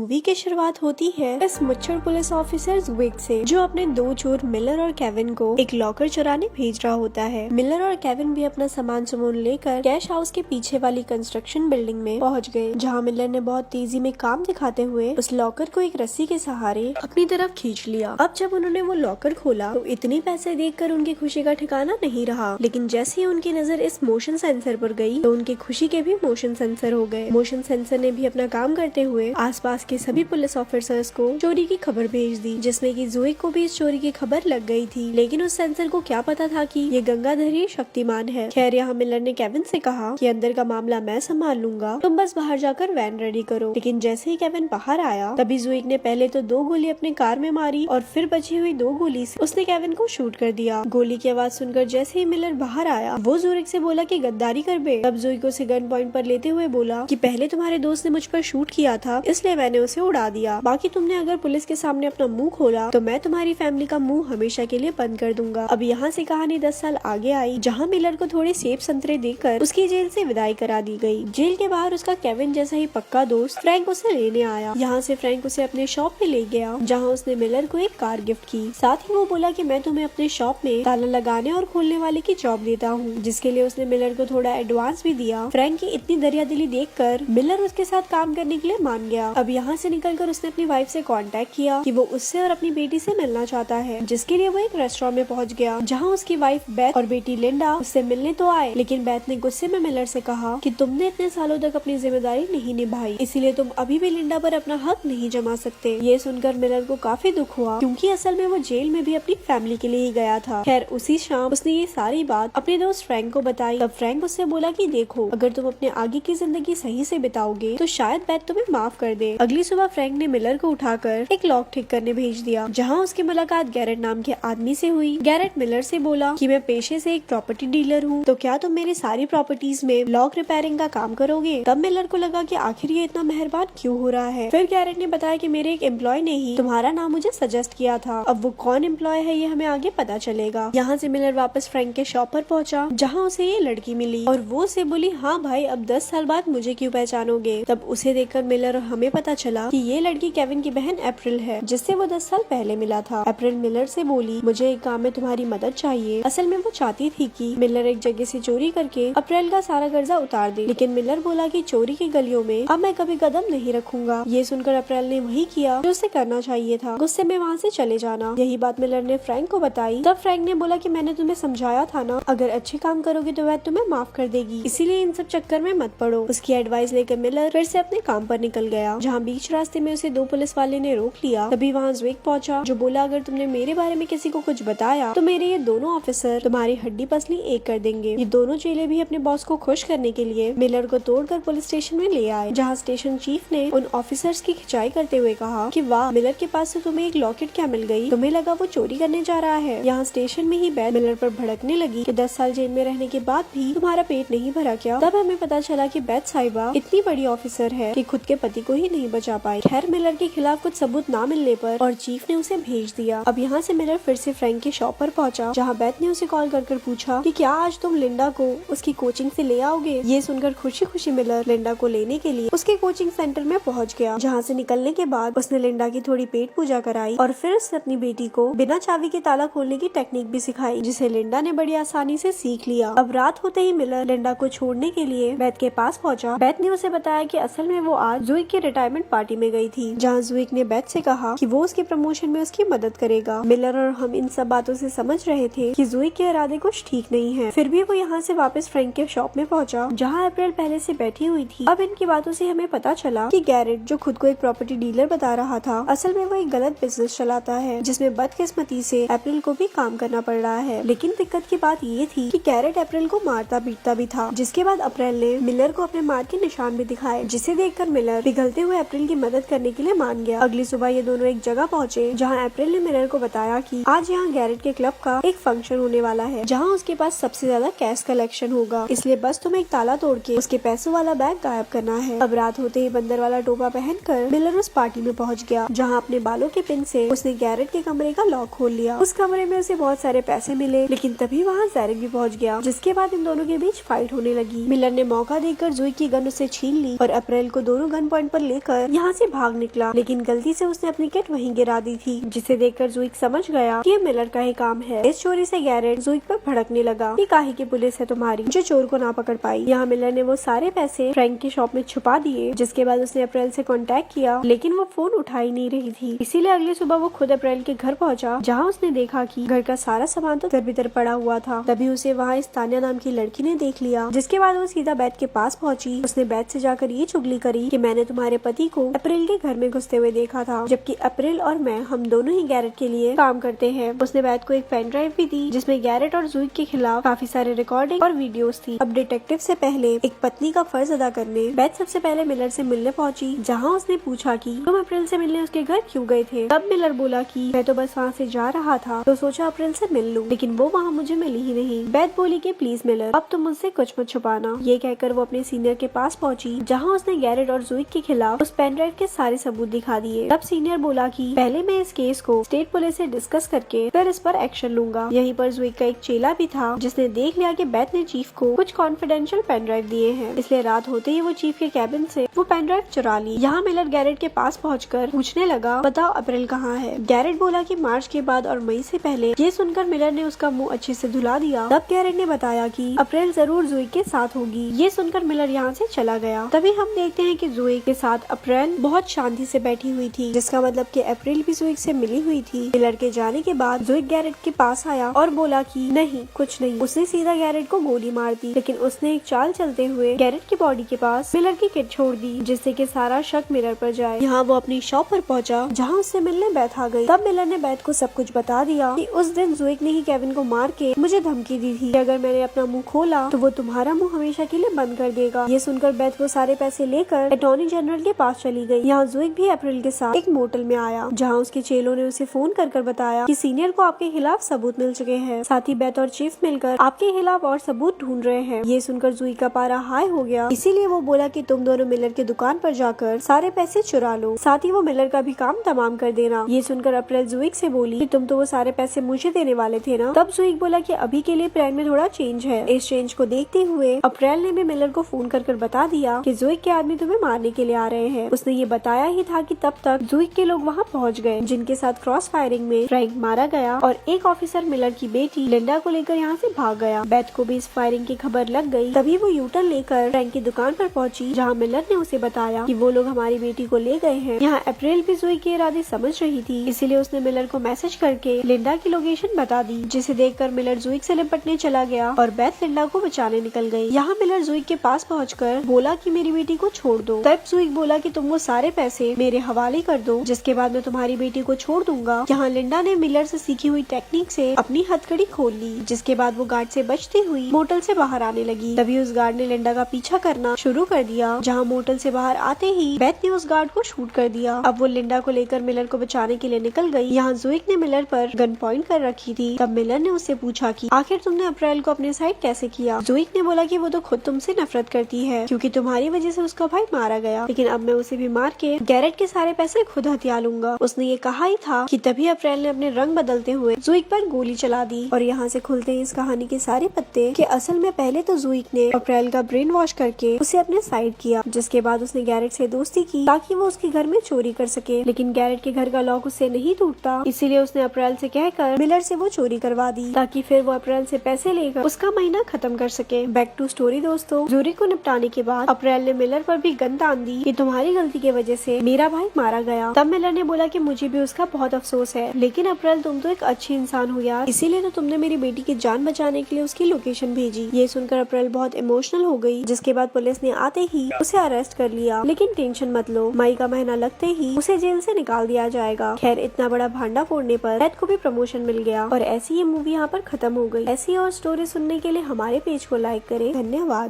Movie की शुरुआत होती है इस मुच्छर पुलिस ऑफिसर ज़ुविक से, जो अपने दो चोर मिलर और केविन को एक लॉकर चुराने भेज रहा होता है। मिलर और केविन भी अपना सामान लेकर कैश हाउस के पीछे वाली कंस्ट्रक्शन बिल्डिंग में पहुंच गए, जहां मिलर ने बहुत तेजी में काम दिखाते हुए उस लॉकर को एक रस्सी के सहारे अपनी तरफ खींच लिया। अब जब उन्होंने वो लॉकर खोला तो इतने पैसे देखकर उनकी खुशी का ठिकाना नहीं रहा, लेकिन जैसे ही उनकी नजर इस मोशन सेंसर पर गई तो उनकी खुशी के भी मोशन सेंसर हो गए। मोशन सेंसर ने भी अपना काम करते हुए आसपास के सभी पुलिस ऑफिसर्स को चोरी की खबर भेज दी, जिसमें कि ज़ुविक को भी इस चोरी की खबर लग गई थी। लेकिन उस सेंसर को क्या पता था कि ये गंगाधर शक्तिमान है। खैर, यहाँ मिलर ने केविन से कहा कि अंदर का मामला मैं संभाल लूंगा, तुम बस बाहर जाकर वैन रेडी करो। लेकिन जैसे ही केविन बाहर आया तभी ज़ुविक ने पहले तो 2 गोली अपने कार में मारी और फिर बची हुई 2 गोली से उसने केविन को शूट कर दिया। गोली की आवाज सुनकर जैसे ही मिलर बाहर आया वो ज़ुविक से बोला कि गद्दारी कर बे। तब ज़ुविक उसे गन पॉइंट पर लेते हुए बोला कि पहले तुम्हारे दोस्त ने मुझ पर शूट किया था, इसलिए मैंने उसे उड़ा दिया। बाकी तुमने अगर पुलिस के सामने अपना मुंह खोला तो मैं तुम्हारी फैमिली का मुंह हमेशा के लिए बंद कर दूंगा। अब यहाँ से कहानी 10 साल आगे आई, जहाँ मिलर को थोड़े सेब संतरे देकर उसकी जेल से विदाई करा दी गई। जेल के बाहर उसका केविन जैसा ही पक्का दोस्त फ्रैंक उसे लेने आया। यहाँ से फ्रैंक उसे अपने शॉप में ले गया, जहाँ उसने मिलर को एक कार गिफ्ट की। साथ ही वो बोला कि मैं तुम्हें अपने शॉप में ताला लगाने और खोलने वाले की जॉब देता हूँ, जिसके लिए उसने मिलर को थोड़ा एडवांस भी दिया। फ्रैंक की इतनी दरियादिली देखकर मिलर उसके साथ काम करने के लिए मान गया। अब यहाँ से निकलकर उसने अपनी वाइफ से कांटेक्ट किया कि वो उससे और अपनी बेटी से मिलना चाहता है, जिसके लिए वो एक रेस्टोरेंट में पहुँच गया, जहाँ उसकी वाइफ बेथ और बेटी लिंडा उससे मिलने तो आए, लेकिन बेथ ने गुस्से में मिलर से कहा कि तुमने इतने सालों तक अपनी जिम्मेदारी नहीं निभाई, इसीलिए तुम अभी भी लिंडा पर अपना हक नहीं जमा सकते। ये सुनकर मिलर को काफी दुख हुआ, क्योंकि असल में वो जेल में भी अपनी फैमिली के लिए ही गया था। खैर, उसी शाम उसने ये सारी बात अपने दोस्त फ्रैंक को बताई। तब फ्रैंक उससे बोला कि देखो, अगर तुम अपने आगे की जिंदगी सही से बिताओगे तो शायद बेथ तुम्हें माफ कर दे। अगली सुबह फ्रैंक ने मिलर को उठाकर एक लॉक ठीक करने भेज दिया, जहाँ उसकी मुलाकात गैरेट नाम के आदमी से हुई। गैरेट मिलर से बोला कि मैं पेशे से एक प्रॉपर्टी डीलर हूँ, तो क्या तुम मेरी सारी प्रॉपर्टीज में लॉक रिपेयरिंग का काम करोगे? तब मिलर को लगा कि आखिर ये इतना मेहरबान क्यों हो रहा है। फिर गैरेट ने बताया कि मेरे एक एम्प्लॉय ने ही तुम्हारा नाम मुझे सजेस्ट किया था। अब वो कौन एम्प्लॉय है ये हमें आगे पता चलेगा। यहाँ से मिलर वापस फ्रैंक के शॉप पर पहुंचा, जहाँ उसे ये लड़की मिली और वो उसे बोली, हाँ भाई, अब 10 साल बाद मुझे क्यों पहचानोगे? तब उसे देखकर मिलर और हमें पता चला कि ये लड़की केविन की बहन अप्रैल है, जिससे वो 10 साल पहले मिला था। अप्रैल मिलर से बोली, मुझे एक काम में तुम्हारी मदद चाहिए। असल में वो चाहती थी कि मिलर एक जगह से चोरी करके अप्रैल का सारा कर्जा उतार दे, लेकिन मिलर बोला कि चोरी की गलियों में अब मैं कभी कदम नहीं रखूंगा। ये सुनकर अप्रैल ने वही किया जो उसे करना चाहिए था, गुस्से में वहाँ से चले जाना। यही बात मिलर ने फ्रैंक को बताई। तब फ्रैंक ने बोला कि मैंने तुम्हें समझाया था ना, अगर अच्छे काम करोगे तो वह तुम्हें माफ कर देगी, इसीलिए इन सब चक्कर में मत पड़ो। उसकी एडवाइस लेकर मिलर फिर से अपने काम पर निकल गया, जहाँ बीच रास्ते में उसे 2 पुलिस वाले ने रोक लिया। तभी वहाँ ज़ुविक पहुंचा, जो बोला, अगर तुमने मेरे बारे में किसी को कुछ बताया तो मेरे ये दोनों ऑफिसर तुम्हारी हड्डी पसली एक कर देंगे। ये दोनों चेले भी अपने बॉस को खुश करने के लिए मिलर को तोड़कर पुलिस स्टेशन में ले आए, जहाँ स्टेशन चीफ ने उन ऑफिसर्स की खिंचाई करते हुए कहा कि वाह, मिलर के पास से तुम्हें एक लॉकेट क्या मिल गई, तुम्हें लगा वो चोरी करने जा रहा है। यहाँ स्टेशन में ही बेथ मिलर पर भड़कने लगी कि 10 साल जेल में रहने के बाद भी तुम्हारा पेट नहीं भरा क्या? तब हमें पता चला कि बेथ साहिबा इतनी बड़ी ऑफिसर है कि खुद के पति को ही नहीं बचा पाई। खैर, मिलर के खिलाफ कुछ सबूत ना मिलने पर और चीफ ने उसे भेज दिया। अब यहाँ से मिलर फिर से फ्रैंक के शॉप पर पहुंचा, जहाँ बेथ ने उसे कॉल कर पूछा कि क्या आज तुम लिंडा को उसकी कोचिंग से ले आओगे? ये सुनकर खुशी खुशी मिलर लिंडा को लेने के लिए उसके कोचिंग सेंटर में पहुंच गया, जहाँ से निकलने के बाद उसने लिंडा की थोड़ी पेट पूजा कराई और फिर उसने अपनी बेटी को बिना चाबी के ताला खोलने की टेक्निक भी सिखाई, जिसे लिंडा ने बड़ी आसानी से सीख लिया। अब रात होते ही मिलर लिंडा को छोड़ने के लिए बेथ के पास पहुंचा। बेथ ने उसे बताया कि असल में वो आज ज़ुविक की रिटायरमेंट पार्टी में गई थी, जहाँ ज़ुविक ने बेथ से कहा कि वो उसके प्रमोशन में उसकी मदद करेगा। मिलर और हम इन सब बातों से समझ रहे थे कि ज़ुविक के इरादे कुछ ठीक नहीं है। फिर भी वो यहाँ से वापस फ्रैंक के शॉप में पहुंचा, जहाँ अप्रैल पहले से बैठी हुई थी। अब इनकी बातों से हमें पता चला कि गैरेट, जो खुद को एक प्रॉपर्टी डीलर बता रहा था, असल में वो एक गलत बिजनेस चलाता है, जिसमें बदकिस्मती से अप्रैल को भी काम करना पड़ रहा है। लेकिन दिक्कत की बात ये थी कि गैरेट अप्रैल को मारता पीटता भी था, जिसके बाद अप्रैल ने मिलर को अपने मार के निशान भी दिखाए, जिसे देखकर मिलर पिघलते हुए अप्रैल की मदद करने के लिए मान गया। अगली सुबह ये दोनों एक जगह पहुँचे, जहाँ अप्रैल ने मिलर को बताया कि आज यहाँ गैरेट के क्लब का एक फंक्शन होने वाला है, जहाँ उसके पास सबसे ज्यादा कैश कलेक्शन होगा, इसलिए बस तुम्हें एक ताला तोड़ के उसके पैसों वाला बैग गायब करना है। अब रात होते ही बंदर वाला टोपा पहनकर मिलर उस पार्टी में पहुंच गया, जहां अपने बालों के पिन से उसने गैरेट के कमरे का लॉक खोल लिया। उस कमरे में उसे बहुत सारे पैसे मिले, लेकिन तभी वहां ज़ैरिक भी पहुंच गया, जिसके बाद इन दोनों के बीच फाइट होने लगी। मिलर ने मौका देकर ज़ुविक की गन उससे छीन ली और अप्रैल को दोनों गन पॉइंट पर लेकर यहाँ से भाग निकला, लेकिन गलती से उसने अपनी किट वहीं गिरा दी थी, जिसे देखकर ज़ुइक समझ गया कि ये मिलर का ही काम है। इस चोरी से गैरेट ज़ुइक पर भड़कने लगा कि काहे की पुलिस है तुम्हारी जो चोर को ना पकड़ पाई। यहाँ मिलर ने वो सारे पैसे फ्रैंक की शॉप में छुपा दिए, जिसके बाद उसने अप्रैल से कांटेक्ट किया, लेकिन वो फोन उठा ही नहीं रही थी। इसीलिए अगली सुबह वो खुद अप्रैल के घर पहुंचा, जहाँ उसने देखा कि घर का सारा सामान तो दर-बिदर पड़ा हुआ था। तभी उसे वहाँ इस तान्या नाम की लड़की ने देख लिया, जिसके बाद वो सीधा बैथ के पास पहुंची। उसने बैथ से जाकर ये चुगली करी कि मैंने तुम्हारे पति को अप्रैल के घर में घुसते हुए देखा था, जबकि अप्रैल और मैं हम दोनों ही गैरेट के लिए काम करते हैं। उसने बैथ को एक पेन ड्राइव भी दी, जिसमें गैरेट और ज़ुइक के खिलाफ काफी सारे रिकॉर्डिंग और वीडियोस थी। अब डिटेक्टिव से पहले एक पत्नी का फर्ज अदा करने बैथ सबसे पहले मिलर से मिलने पहुंची, जहां उसने पूछा कि तुम अप्रैल से मिलने उसके घर क्यों गए थे। तब मिलर बोला कि मैं तो बस वहाँ से जा रहा था तो सोचा अप्रैल से मिल लूं, लेकिन वो वहाँ मुझे मिली ही नहीं। बैथ बोली कि प्लीज मिलर अब तुम मुझसे कुछ मत छुपाना। ये कहकर वो अपने सीनियर के पास पहुंची, जहाँ उसने गैरेट और ज़ुइक के खिलाफ उस पेन ड्राइव के सारे सबूत दिखा दिए। तब सीनियर बोला कि पहले मैं इस केस को स्टेट पुलिस से डिस्कस करके फिर इस पर एक्शन लूंगा। यहीं पर ज़ुइक का एक चेला भी था, जिसने देख लिया कि बैथ ने चीफ को कुछ कॉन्फिडेंशियल पेन ड्राइव दिए हैं, इसलिए रात होते ही वो चीफ के कैबिन से वो पेन ड्राइव चुरा ली। यहाँ मिलर गैरेट के पास पहुंचकर पूछने लगा, बताओ अप्रैल कहाँ है। गैरेट बोला कि मार्च के बाद और मई से पहले। ये सुनकर मिलर ने उसका मुंह अच्छे से धुला दिया। तब गैरेट ने बताया कि अप्रैल जरूर ज़ुइक के साथ होगी। ये सुनकर मिलर यहाँ से चला गया। तभी हम देखते हैं कि ज़ुइक के साथ अप्रैल बहुत शांति से बैठी हुई थी, जिसका मतलब कि अप्रैल भी ज़ुइक से मिली हुई थी। मिलर के जाने के बाद ज़ुइक गैरेट के पास आया और बोला कि नहीं कुछ नहीं। उसने सीधा गैरेट को गोली मार दी, लेकिन उसने एक चाल चलते हुए गैरेट की बॉडी के पास मिलर की किट छोड़ दी, जिससे कि सारा शक मिलर पर जाए। यहाँ वो अपनी शॉप पर पहुंचा, जहाँ उससे मिलने बैथ आ गई। तब मिलर ने बैथ को सब कुछ बता दिया कि उस दिन ज़ुइक ने ही केविन को मार के मुझे धमकी दी थी कि अगर मैंने अपना मुंह खोला तो वो तुम्हारा मुंह हमेशा के लिए बंद कर देगा। ये सुनकर बैथ वो सारे पैसे लेकर अटॉर्नी जनरल के पास चली गई। यहाँ ज़ुइक भी अप्रैल के साथ एक मोटल में आया, जहाँ उसके चेलों ने उसे फोन कर बताया कि सीनियर को आपके खिलाफ सबूत मिल चुके हैं। साथ ही बैथ और चीफ मिलकर आपके खिलाफ और सबूत ढूंढ रहे हैं। ये सुनकर ज़ुइक का पारा हाई हो गया, इसीलिए वो बोला कि तुम दोनों मिलर की दुकान पर जाकर सारे पैसे चुरा लो, साथ ही वो मिलर का भी काम तमाम कर देना। ये सुनकर अप्रैल ज़ुइक से बोली कि तुम तो वो सारे पैसे मुझे देने वाले थे ना। तब ज़ुइक बोला कि अभी के लिए प्लान में थोड़ा चेंज है। इस चेंज को देखते हुए अप्रैल ने भी मिलर को फोन कर बता दिया कि ज़ुइक के आदमी तुम्हें मारने के लिए आ रहे हैं। उसने ये बताया ही था कि तब तक ज़ुइक के लोग वहाँ पहुँच गए, जिनके साथ क्रॉस फायरिंग में फ्रैंक मारा गया और एक ऑफिसर मिलर की बेटी लिंडा को लेकर यहाँ से भाग गया। बैथ को भी इस फायरिंग की खबर लग गई। तभी वो यूटर्न लेकर फ्रैंक की दुकान पर पहुंची, जहाँ मिलर ने उसे बताया कि वो लोग हमारी बेटी को ले गए हैं। यहाँ अप्रैल भी ज़ुइक के इरादे समझ रही थी, इसीलिए उसने मिलर को मैसेज करके लिंडा की लोकेशन बता दी, जिसे देखकर मिलर ज़ुइक से निपटने चला गया और बैथ लिंडा को बचाने निकल गई। यहाँ मिलर ज़ुइक के पास पहुंचकर बोला कि मेरी बेटी को छोड़ दो। तब ज़ुइक बोला कि तुम वो सारे पैसे मेरे हवाले कर दो, जिसके बाद मैं तुम्हारी बेटी को छोड़ दूंगा। यहाँ लिंडा ने मिलर से सीखी हुई टेक्निक से अपनी हथकड़ी खोल ली, जिसके बाद वो गार्ड से बचती हुई मोटल से बाहर आने लगी। तभी उस गार्ड ने लिंडा का पीछा करना शुरू कर दिया, जहाँ मोटल से बाहर आते ही बैथ ने उस गार्ड को शूट कर दिया। अब वो लिंडा को लेकर मिलर को बचाने के लिए निकल गई। यहाँ ज़ुइक ने मिलर पर गन पॉइंट कर रखी थी। तब मिलर ने उससे पूछा कि आखिर तुमने अप्रैल को अपने साइड कैसे किया। ज़ुइक ने बोला कि वो तो खुद तुमसे नफरत करती है, क्योंकि तुम्हारी वजह से उसका भाई मारा गया, लेकिन अब मैं उसे भी मार के गैरेट के सारे पैसे खुद हथिया लूंगा। उसने ये कहा ही था कि तभी अप्रैल ने अपने रंग बदलते हुए ज़ुइक पर गोली चला दी। और यहाँ से खुलते हैं इस कहानी के सारे पत्ते कि असल में पहले तो ज़ुइक ने अप्रैल का ब्रेन वॉश करके उसे अपने साइड किया, जिसके बाद उसने गैरेट से दोस्ती की ताकि वो उसके घर में चोरी कर सके, लेकिन गैरेट के घर का लॉक उससे नहीं टूटता, इसीलिए उसने अप्रैल से कहकर मिलर से वो चोरी करवा दी, ताकि फिर वो अप्रैल से पैसे लेकर उसका महीना खत्म कर सके। बैक टू स्टोरी दोस्तों, ज़ुइक को निपटाने के बाद अप्रैल ने मिलर पर भी गन तान दी कि तुम्हारी गलती की वजह से मेरा भाई मारा गया। तब मिलर ने बोला कि मुझे भी उसका बहुत अफसोस है, लेकिन अप्रैल तुम तो एक अच्छी इंसान हो यार, इसीलिए तो तुमने मेरी बेटी की जान बचाने के लिए उसकी लोकेशन भेजी। ये सुनकर अप्रैल बहुत इमोशनल हो गई, जिसके बाद पुलिस ने आते ही उसे अरेस्ट कर लिया। लेकिन टेंशन मत लो, मई का महीना लगते ही उसे जेल से निकाल दिया जाएगा। खैर इतना बड़ा भांडा फोड़ने पर बैथ को भी प्रमोशन मिल गया और ऐसी ये मूवी यहाँ पर खत्म हो गई। ऐसी और स्टोरी सुनने के लिए हमारे पेज को लाइक करें। धन्यवाद।